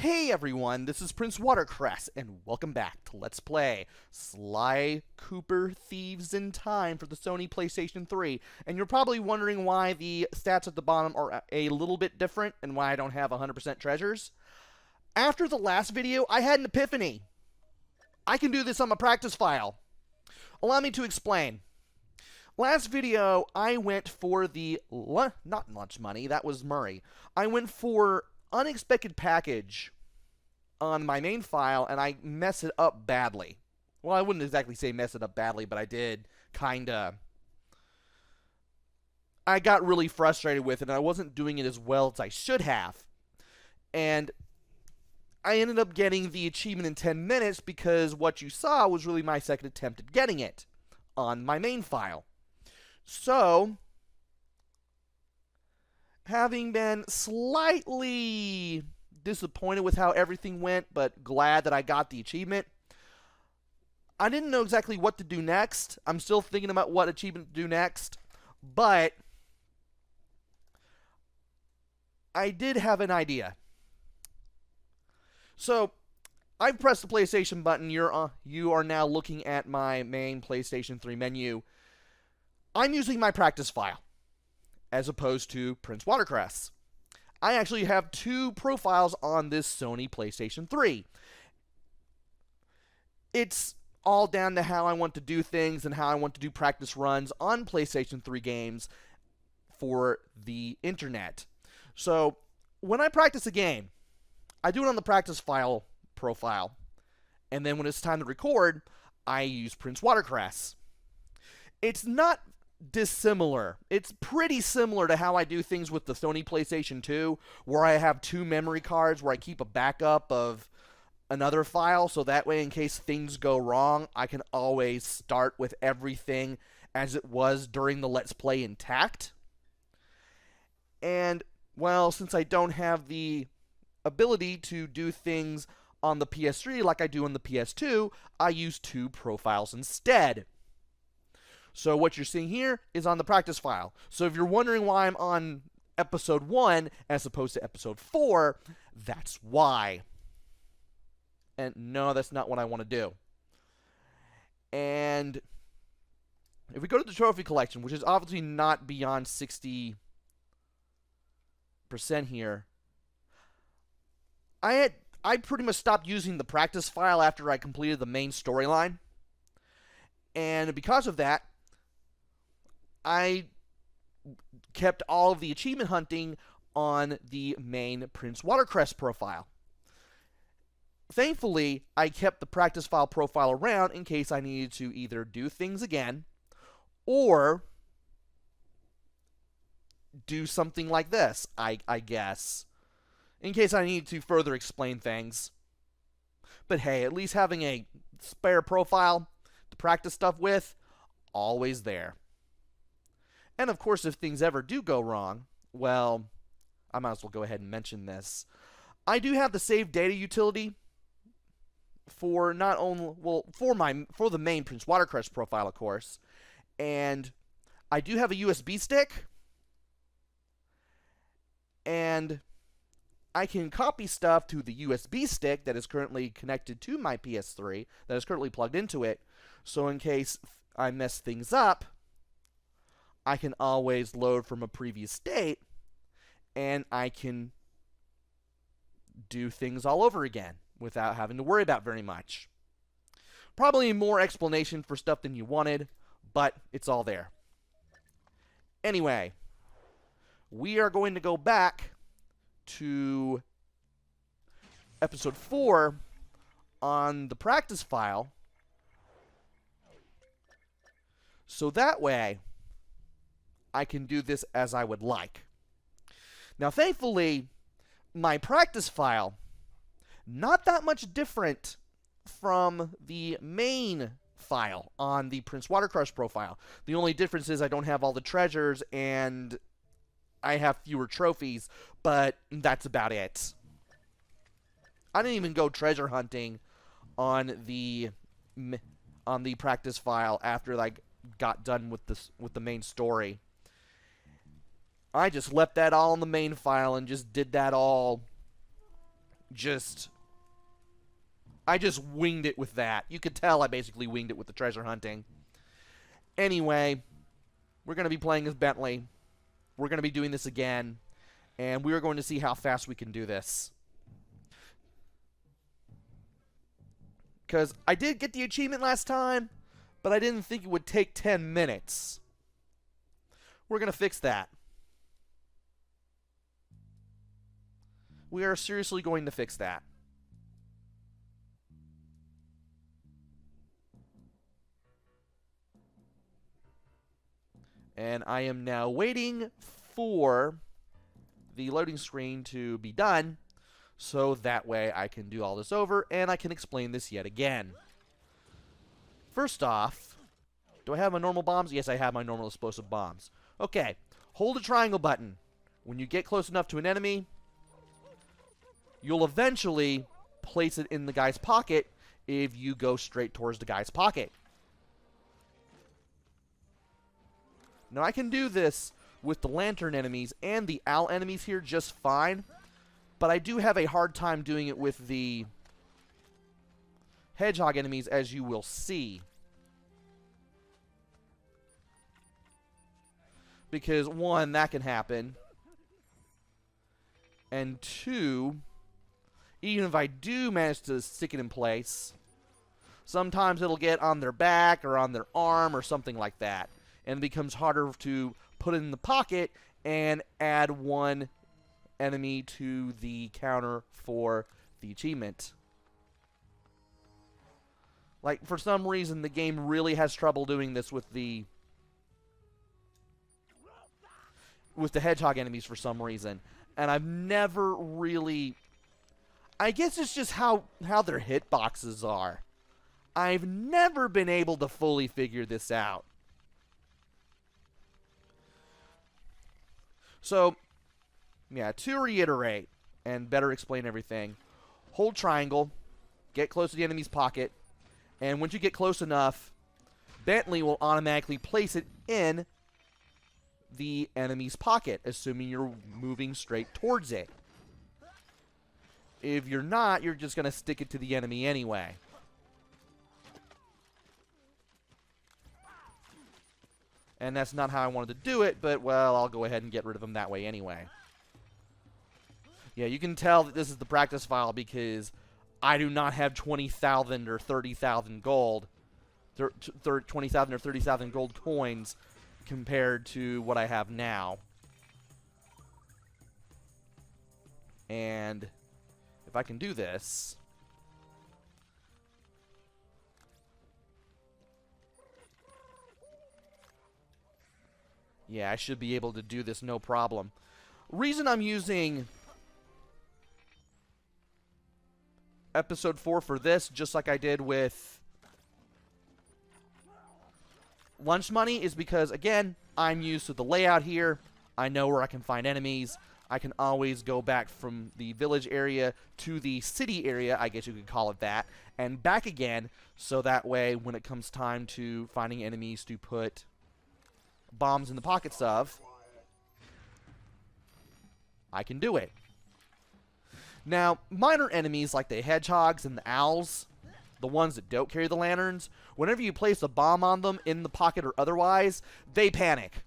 Hey everyone, this is PrinceWatercress, and welcome back to Let's Play Sly Cooper Thieves in Time for the Sony PlayStation 3. And you're probably wondering why the stats at the bottom are a little bit different and why I don't have 100% treasures. After the last video, I had an epiphany. I can do this on my practice file. Allow me to explain. Last video, I went for the, not lunch money, that was Murray. I went for unexpected package on my main file, and I messed it up badly. Well, I wouldn't exactly say mess it up badly, but I did kinda. I got really frustrated with it, and I wasn't doing it as well as I should have. And I ended up getting the achievement in 10 minutes because what you saw was really my second attempt at getting it on my main file. So, having been slightly disappointed with how everything went, but glad that I got the achievement, I didn't know exactly what to do next. I'm still thinking about what achievement to do next, but I did have an idea. So, I've pressed the PlayStation button. You are now looking at my main PlayStation 3 menu. I'm using my practice file as opposed to PrinceWatercress. I actually have two profiles on this Sony PlayStation 3. It's all down to how I want to do things and how I want to do practice runs on PlayStation 3 games for the internet. So, when I practice a game, I do it on the practice file profile. And then when it's time to record, I use PrinceWatercress. It's not dissimilar. It's pretty similar to how I do things with the Sony PlayStation 2, where I have two memory cards where I keep a backup of another file, so that way in case things go wrong, I can always start with everything as it was during the Let's Play intact. And, well, since I don't have the ability to do things on the PS3 like I do on the PS2, I use two profiles instead. So what you're seeing here is on the practice file. So if you're wondering why I'm on episode 1 as opposed to episode 4, that's why. And no, that's not what I want to do. And if we go to the trophy collection, which is obviously not beyond 60% here, I pretty much stopped using the practice file after I completed the main storyline. And because of that, I kept all of the achievement hunting on the main PrinceWatercress profile. Thankfully, I kept the practice file profile around in case I needed to either do things again or do something like this, I guess, in case I needed to further explain things. But hey, at least having a spare profile to practice stuff with, always there. And of course, if things ever do go wrong, well, I might as well go ahead and mention this. I do have the save data utility for not only, well, for the main PrinceWatercress profile, of course, and I do have a USB stick, and I can copy stuff to the USB stick that is currently connected to my PS3, that is currently plugged into it, so in case I mess things up, I can always load from a previous state, and I can do things all over again without having to worry about very much. Probably more explanation for stuff than you wanted, but it's all there. Anyway, we are going to go back to episode 4 on the practice file, so that way I can do this as I would like. Now, thankfully, my practice file, not that much different from the main file on the PrinceWatercress profile. The only difference is I don't have all the treasures and I have fewer trophies, but that's about it. I didn't even go treasure hunting on the practice file after I got done with the main story. I just left that all in the main file and just did that all I just winged it with that. You could tell I basically winged it with the treasure hunting. Anyway, we're going to be playing as Bentley. We're going to be doing this again, and we are going to see how fast we can do this. Because I did get the achievement last time, but I didn't think it would take 10 minutes. We're going to fix that. We are seriously going to fix that. And I am now waiting for the loading screen to be done, so that way I can do all this over and I can explain this yet again. First off, do I have my normal bombs? Yes, I have my normal explosive bombs. Okay, hold the triangle button. When you get close enough to an enemy, you'll eventually place it in the guy's pocket if you go straight towards the guy's pocket. Now, I can do this with the lantern enemies and the owl enemies here just fine, but I do have a hard time doing it with the hedgehog enemies, as you will see. Because, one, that can happen, and two, even if I do manage to stick it in place, sometimes it'll get on their back or on their arm or something like that. And it becomes harder to put it in the pocket and add one enemy to the counter for the achievement. Like, for some reason, the game really has trouble doing this with the hedgehog enemies for some reason. And I've never really... I guess it's just how their hitboxes are. I've never been able to fully figure this out. So, yeah, to reiterate and better explain everything, hold triangle, get close to the enemy's pocket, and once you get close enough, Bentley will automatically place it in the enemy's pocket, assuming you're moving straight towards it. If you're not, you're just going to stick it to the enemy anyway. And that's not how I wanted to do it, but, well, I'll go ahead and get rid of them that way anyway. Yeah, you can tell that this is the practice file because I do not have 20,000 or 30,000 gold. 20,000 or 30,000 gold coins compared to what I have now. And if I can do this... yeah, I should be able to do this no problem. Reason I'm using episode 4 for this, just like I did with lunch money, is because, again, I'm used to the layout here. I know where I can find enemies. I can always go back from the village area to the city area, I guess you could call it that, and back again, so that way when it comes time to finding enemies to put bombs in the pockets of, I can do it. Now, minor enemies like the hedgehogs and the owls, the ones that don't carry the lanterns, whenever you place a bomb on them in the pocket or otherwise, they panic.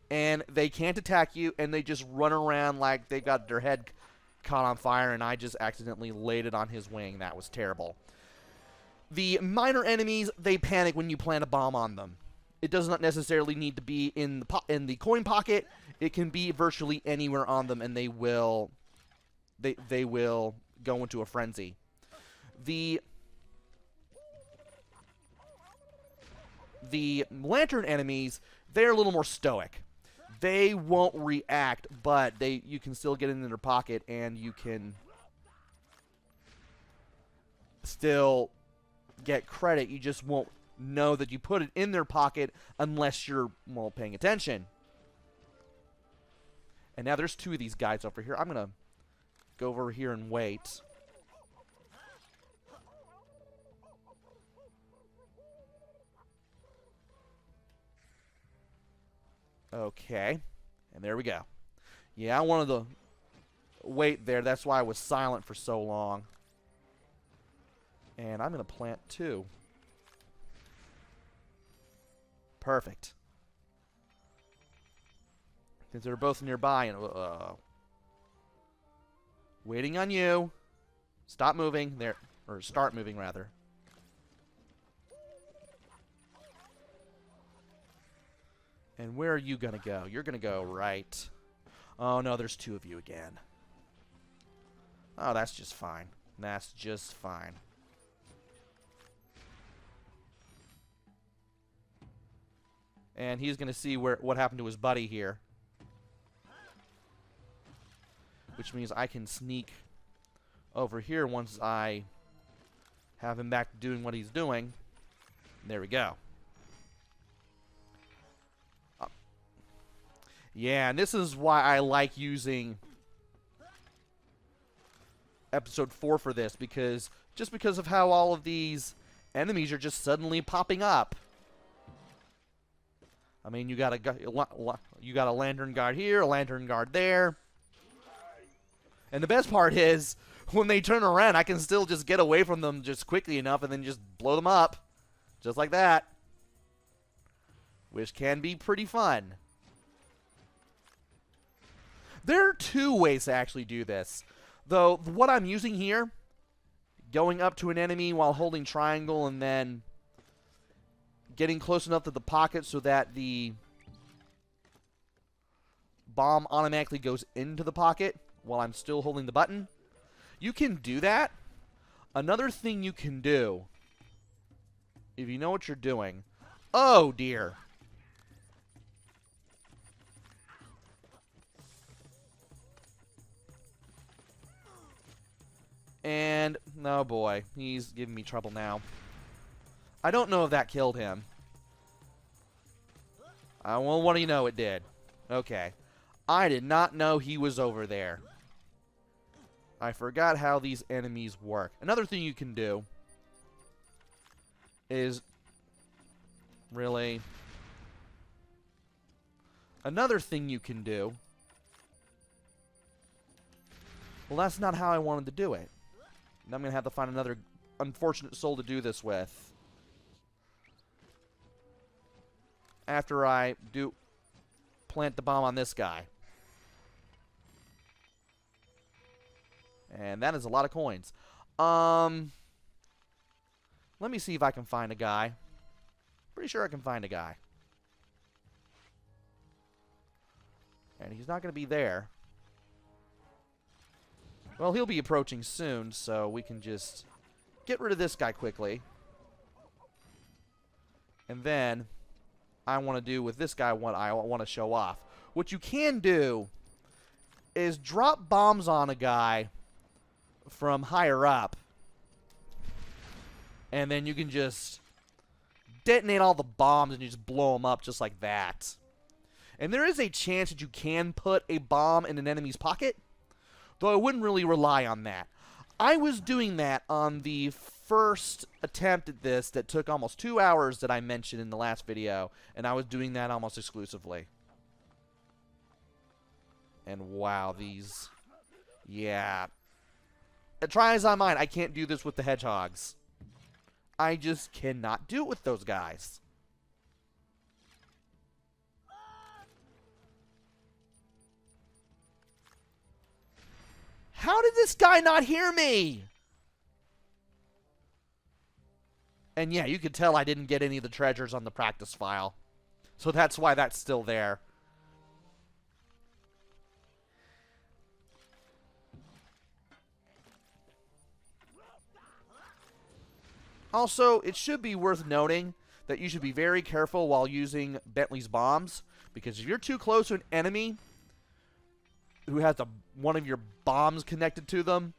And they can't attack you, and they just run around like they got their head caught on fire, and I just accidentally laid it on his wing. That was terrible. The minor enemies, they panic when you plant a bomb on them. It does not necessarily need to be in the coin pocket. It can be virtually anywhere on them, and they will go into a frenzy. The lantern enemies, they're a little more stoic. They won't react, but you can still get in their pocket, and you can still get credit. You just won't know that you put it in their pocket unless you're, well, paying attention. And now there's two of these guys over here. I'm going to go over here and wait. Okay. And there we go. Yeah, one of the wait there. That's why I was silent for so long. And I'm going to plant 2. Perfect. Because they're both nearby. And waiting on you. Stop moving. There. Or start moving, rather. And where are you going to go? You're going to go right. Oh, no, there's 2 of you again. Oh, that's just fine. That's just fine. And he's going to see what happened to his buddy here. Which means I can sneak over here once I have him back doing what he's doing. There we go. Yeah, and this is why I like using episode 4 for this, because of how all of these enemies are just suddenly popping up. I mean, you got a lantern guard here, a lantern guard there. And the best part is, when they turn around, I can still just get away from them just quickly enough and then just blow them up. Just like that. Which can be pretty fun. There are 2 ways to actually do this. Though, what I'm using here, going up to an enemy while holding triangle and then getting close enough to the pocket so that the bomb automatically goes into the pocket while I'm still holding the button. You can do that. Another thing you can do, if you know what you're doing. Oh, dear. And, oh boy, he's giving me trouble now. I don't know if that killed him. Well, what do you know it did? Okay. I did not know he was over there. I forgot how these enemies work. Another thing you can do is... Really? Another thing you can do... Well, that's not how I wanted to do it. Now I'm going to have to find another unfortunate soul to do this with. After I do plant the bomb on this guy. And that is a lot of coins. Let me see if I can find a guy. Pretty sure I can find a guy. And he's not going to be there. Well, he'll be approaching soon, so we can just get rid of this guy quickly. And then I want to do with this guy what I want to show off. What you can do is drop bombs on a guy from higher up. And then you can just detonate all the bombs and you just blow them up just like that. And there is a chance that you can put a bomb in an enemy's pocket. Though I wouldn't really rely on that. I was doing that on the first attempt at this that took almost 2 hours that I mentioned in the last video. And I was doing that almost exclusively. And wow, these... Yeah. Try as I might, I can't do this with the hedgehogs. I just cannot do it with those guys. How did this guy not hear me? And yeah, you could tell I didn't get any of the treasures on the practice file. So that's why that's still there. Also, it should be worth noting that you should be very careful while using Bentley's bombs. Because if you're too close to an enemy who has one of your bombs connected to them,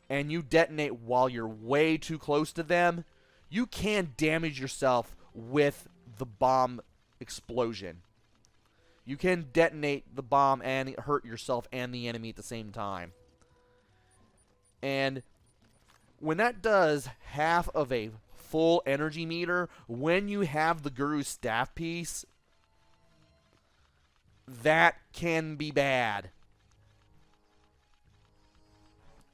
and you detonate while you're way too close to them, you can damage yourself with the bomb explosion. You can detonate the bomb and hurt yourself and the enemy at the same time. And when that does half of a full energy meter, when you have the Guru's staff piece, that can be bad.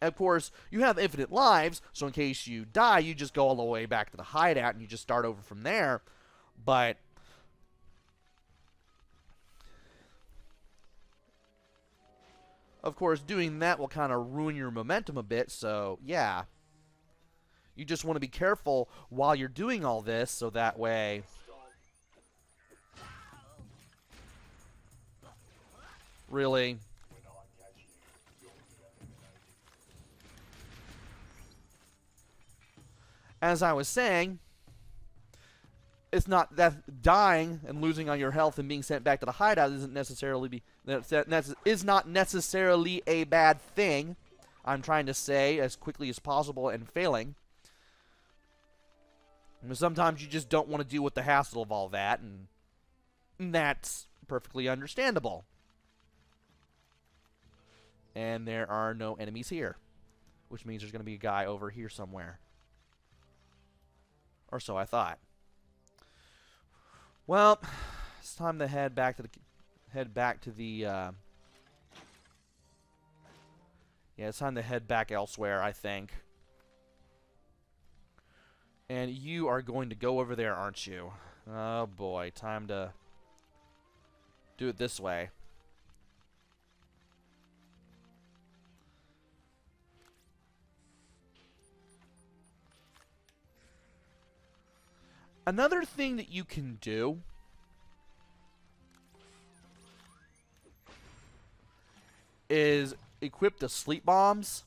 Of course, you have infinite lives, so in case you die, you just go all the way back to the hideout and you just start over from there. But of course, doing that will kind of ruin your momentum a bit, so yeah. You just want to be careful while you're doing all this, so that way... Really? As I was saying, it's not that dying and losing all your health and being sent back to the hideout isn't necessarily is not necessarily a bad thing. I'm trying to say as quickly as possible and failing. I mean, sometimes you just don't want to deal with the hassle of all that, and that's perfectly understandable. And there are no enemies here, which means there's going to be a guy over here somewhere. Or so I thought. Well, it's time to head back to the yeah, it's time to head back elsewhere, I think. And you are going to go over there, aren't you? Oh boy, time to do it this way. Another thing that you can do is equip the sleep bombs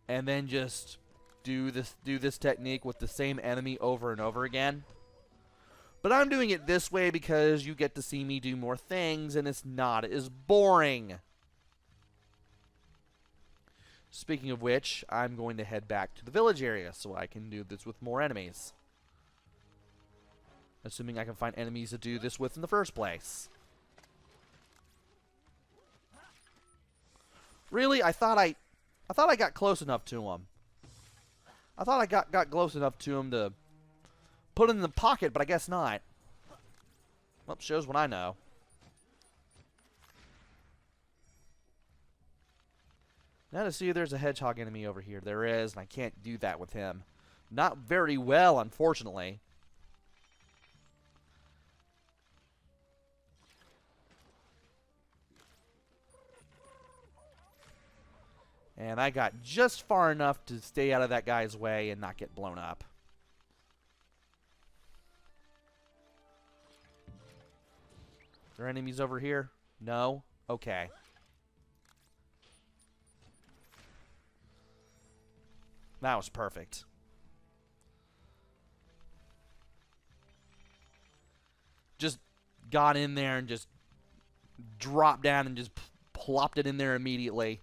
and then just do this technique with the same enemy over and over again. But I'm doing it this way because you get to see me do more things and it's not as boring. Speaking of which, I'm going to head back to the village area so I can do this with more enemies. Assuming I can find enemies to do this with in the first place. Really? I thought I got close enough to him. I thought I got close enough to him to put it in the pocket, but I guess not. Well, shows what I know. Now to see if there's a hedgehog enemy over here. There is, and I can't do that with him. Not very well, unfortunately. And I got just far enough to stay out of that guy's way and not get blown up. Is there enemies over here? No? Okay. That was perfect. Just got in there and just dropped down and just plopped it in there immediately.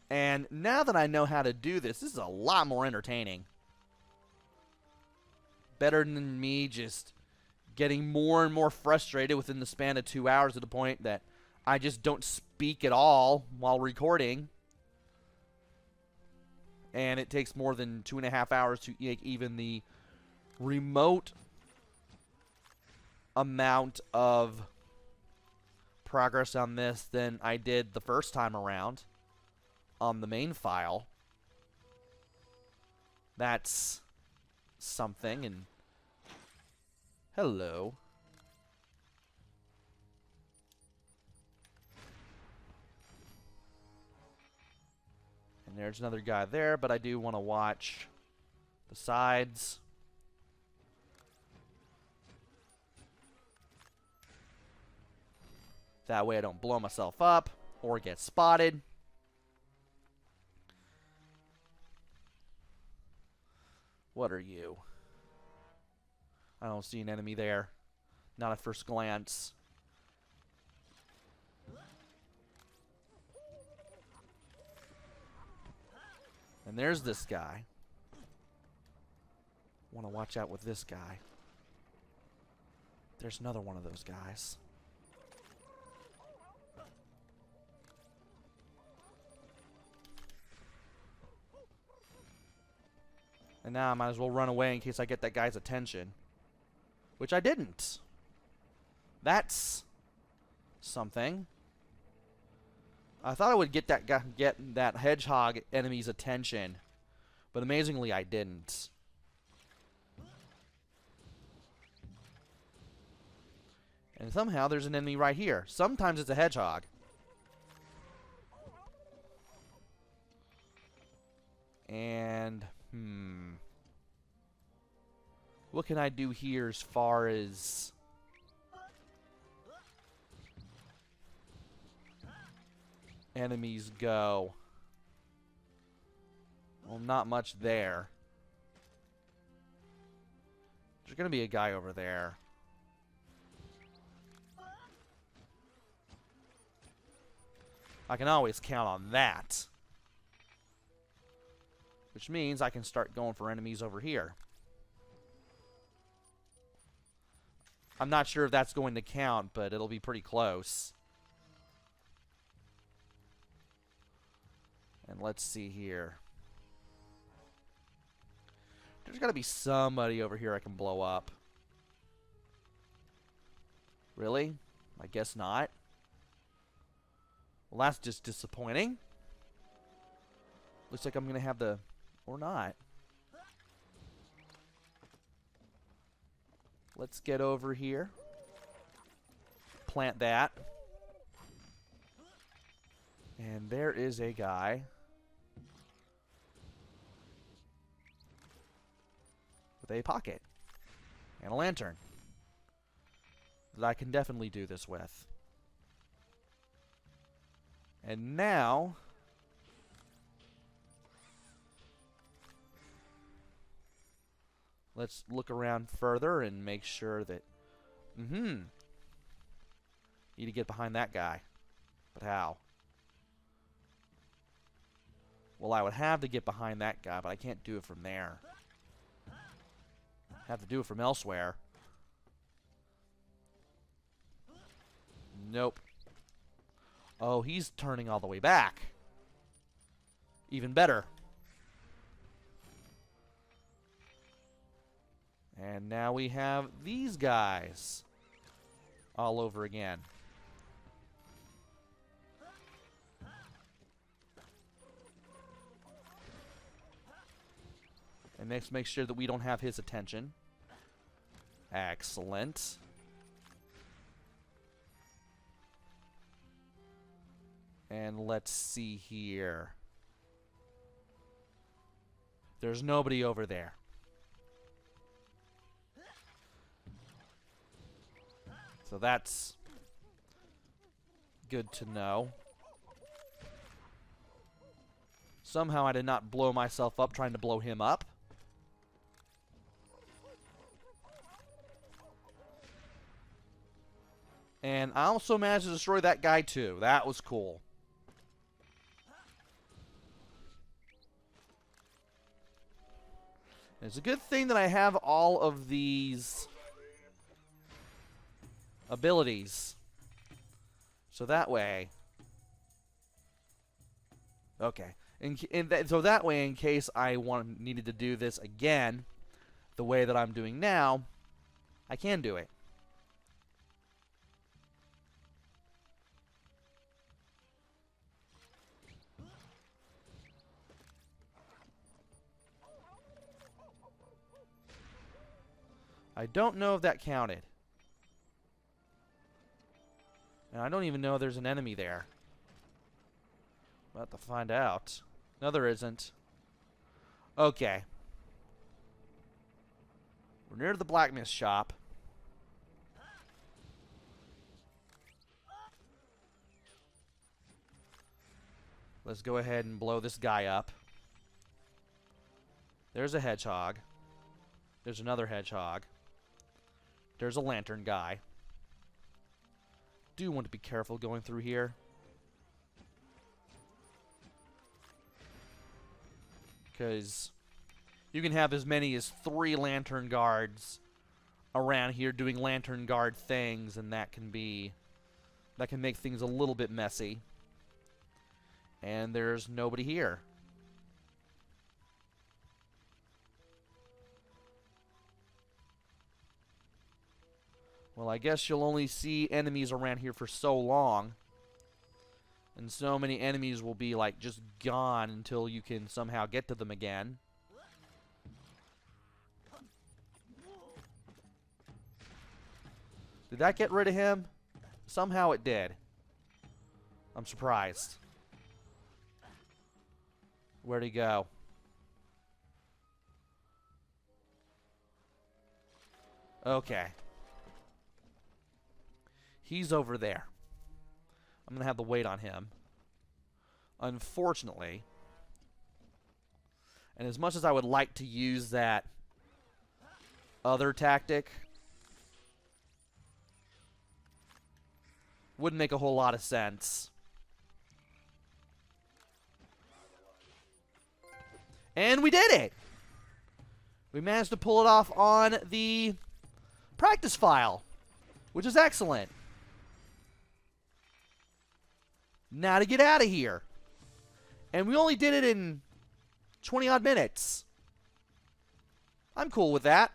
And now that I know how to do this, this is a lot more entertaining. Better than me just getting more and more frustrated within the span of 2 hours to the point that I just don't speak at all while recording. And it takes more than 2.5 hours to make even the remote amount of progress on this than I did the first time around on the main file. That's something. And hello. And there's another guy there, but I do want to watch the sides. That way I don't blow myself up or get spotted. What are you? I don't see an enemy there. Not at first glance. And there's this guy. Want to watch out with this guy. There's another one of those guys. And now I might as well run away in case I get that guy's attention. Which I didn't. That's something. I thought I would get that hedgehog enemy's attention, but amazingly I didn't. And somehow there's an enemy right here. Sometimes it's a hedgehog. And, what can I do here as far as enemies go? Well, not much there. There's going to be a guy over there. I can always count on that. Which means I can start going for enemies over here. I'm not sure if that's going to count, but it'll be pretty close. And let's see here. There's got to be somebody over here I can blow up. Really? I guess not. Well, that's just disappointing. Looks like I'm going to have the... Or not. Let's get over here. Plant that. And there is a guy with a pocket and a lantern that I can definitely do this with. And now let's look around further and make sure that... Need to get behind that guy. But how? Well, I would have to get behind that guy, but I can't do it from there. Have to do it from elsewhere. Nope. Oh, he's turning all the way back. Even better. And now we have these guys all over again. And next, make sure that we don't have his attention. Excellent. And let's see here. There's nobody over there. So that's good to know. Somehow I did not blow myself up trying to blow him up. And I also managed to destroy that guy too. That was cool. It's a good thing that I have all of these abilities. So that way... Okay. So that way, in case I needed to do this again, the way that I'm doing now, I can do it. I don't know if that counted. And I don't even know if there's an enemy there. We'll have to find out. No, there isn't. Okay. We're near the blacksmith shop. Let's go ahead and blow this guy up. There's a hedgehog. There's another hedgehog. There's a lantern guy. Do want to be careful going through here. Because you can have as many as 3 lantern guards around here doing lantern guard things, and that can make things a little bit messy. And there's nobody here. Well, I guess you'll only see enemies around here for so long. And so many enemies will be, like, just gone until you can somehow get to them again. Did that get rid of him? Somehow it did. I'm surprised. Where'd he go? Okay. He's over there. I'm going to have to wait on him. Unfortunately. And as much as I would like to use that other tactic, wouldn't make a whole lot of sense. And we did it! We managed to pull it off on the practice file, which is excellent. Now to get out of here. And we only did it in 20-odd minutes. I'm cool with that.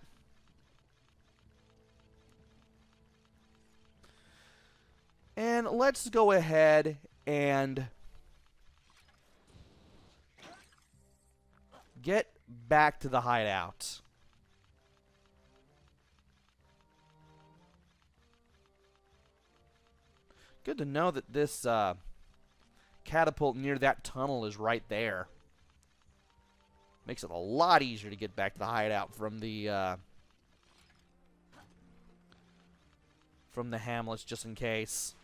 And let's go ahead and get back to the hideout. Good to know that this catapult near that tunnel is right there. Makes it a lot easier to get back to the hideout from the hamlets, just in case.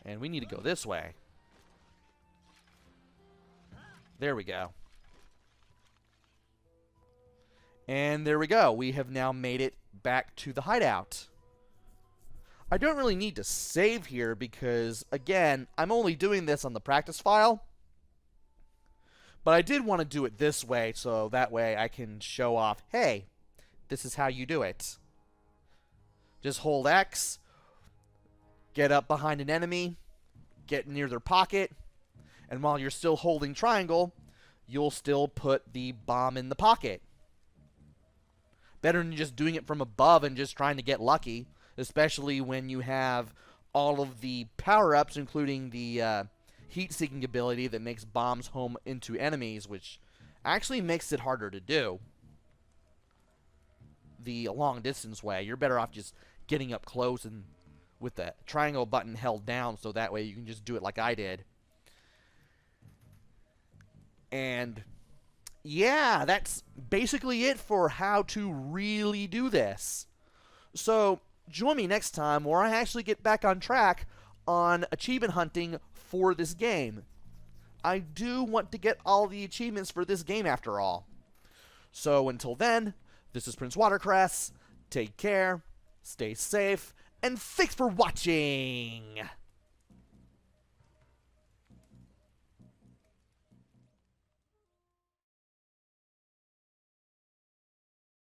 And we need to go this way. There we go. And there we go. We have now made it back to the hideout. I don't really need to save here because, again, I'm only doing this on the practice file. But I did want to do it this way, so that way I can show off, hey, this is how you do it. Just hold X, get up behind an enemy, get near their pocket, and while you're still holding triangle, you'll still put the bomb in the pocket. Better than just doing it from above and just trying to get lucky, especially when you have all of the power-ups, including the heat-seeking ability that makes bombs home into enemies, which actually makes it harder to do. The long-distance way, you're better off just getting up close and with the triangle button held down, so that way you can just do it like I did. And yeah, that's basically it for how to really do this. So join me next time where I actually get back on track on achievement hunting for this game. I do want to get all the achievements for this game after all. So until then, this is PrinceWatercress. Take care, stay safe, and thanks for watching!